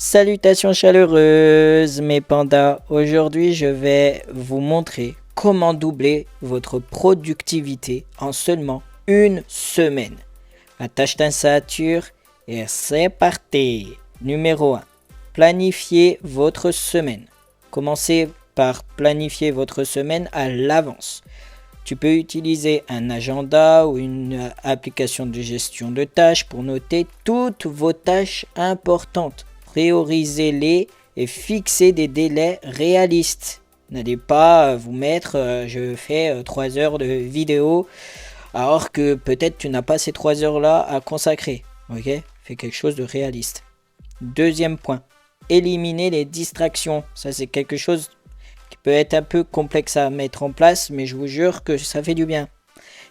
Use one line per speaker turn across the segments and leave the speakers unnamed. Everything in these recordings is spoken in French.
Salutations chaleureuses mes pandas, aujourd'hui je vais vous montrer comment doubler votre productivité en seulement une semaine. Attache ta ceinture et c'est parti. Numéro 1. Planifiez votre semaine. Commencez par planifier votre semaine à l'avance. Tu peux utiliser un agenda ou une application de gestion de tâches pour noter toutes vos tâches importantes. Priorisez-les et fixez des délais réalistes. N'allez pas vous mettre je fais 3 heures de vidéo alors que peut-être tu n'as pas ces 3 heures-là à consacrer. Ok? Fais quelque chose de réaliste. Deuxième point, éliminez les distractions. Ça c'est quelque chose qui peut être un peu complexe à mettre en place, mais je vous jure que ça fait du bien.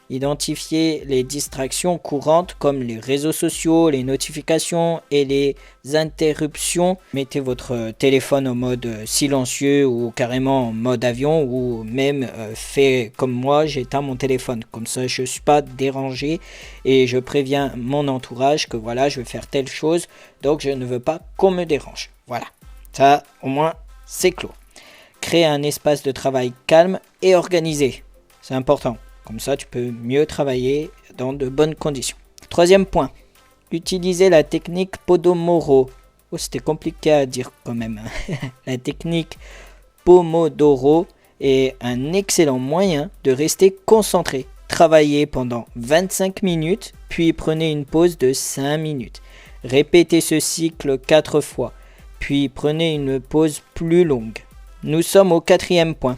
Identifiez les distractions courantes comme les réseaux sociaux, les notifications et les interruptions. Mettez votre téléphone en mode silencieux ou carrément en mode avion ou même fait comme moi, j'éteins mon téléphone. Comme ça, je ne suis pas dérangé et je préviens mon entourage que voilà, je vais faire telle chose. Donc, je ne veux pas qu'on me dérange. Voilà, ça au moins c'est clos. Créez un espace de travail calme et organisé. C'est important. Comme ça, tu peux mieux travailler dans de bonnes conditions. Troisième point, utilisez la technique Pomodoro. Oh, c'était compliqué à dire quand même. La technique Pomodoro est un excellent moyen de rester concentré. Travaillez pendant 25 minutes, puis prenez une pause de 5 minutes. Répétez ce cycle 4 fois, puis prenez une pause plus longue. Nous sommes au quatrième point.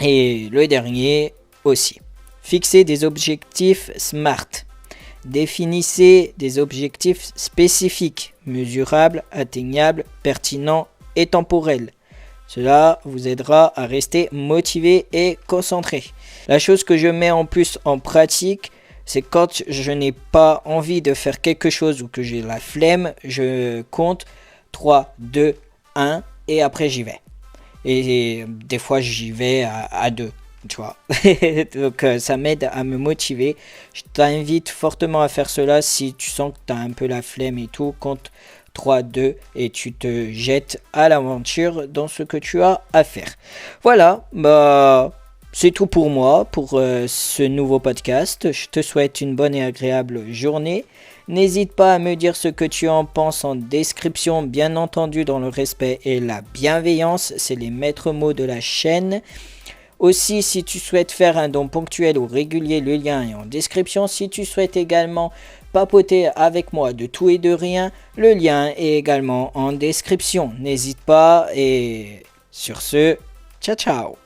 Et le dernier aussi. Fixez des objectifs SMART. Définissez des objectifs spécifiques, mesurables, atteignables, pertinents et temporels. Cela vous aidera à rester motivé et concentré. La chose que je mets en plus en pratique, c'est quand je n'ai pas envie de faire quelque chose ou que j'ai la flemme, je compte 3, 2, 1 et après j'y vais. Et des fois j'y vais à 2. Tu vois. Donc ça m'aide à me motiver. Je t'invite fortement à faire cela si tu sens que tu as un peu la flemme et tout. Compte 3, 2 et tu te jettes à l'aventure dans ce que tu as à faire. Voilà, c'est tout pour moi, pour ce nouveau podcast. Je te souhaite une bonne et agréable journée. N'hésite pas à me dire ce que tu en penses en description, bien entendu dans le respect et la bienveillance. C'est les maîtres mots de la chaîne. Aussi, si tu souhaites faire un don ponctuel ou régulier, le lien est en description. Si tu souhaites également papoter avec moi de tout et de rien, le lien est également en description. N'hésite pas et sur ce, ciao ciao.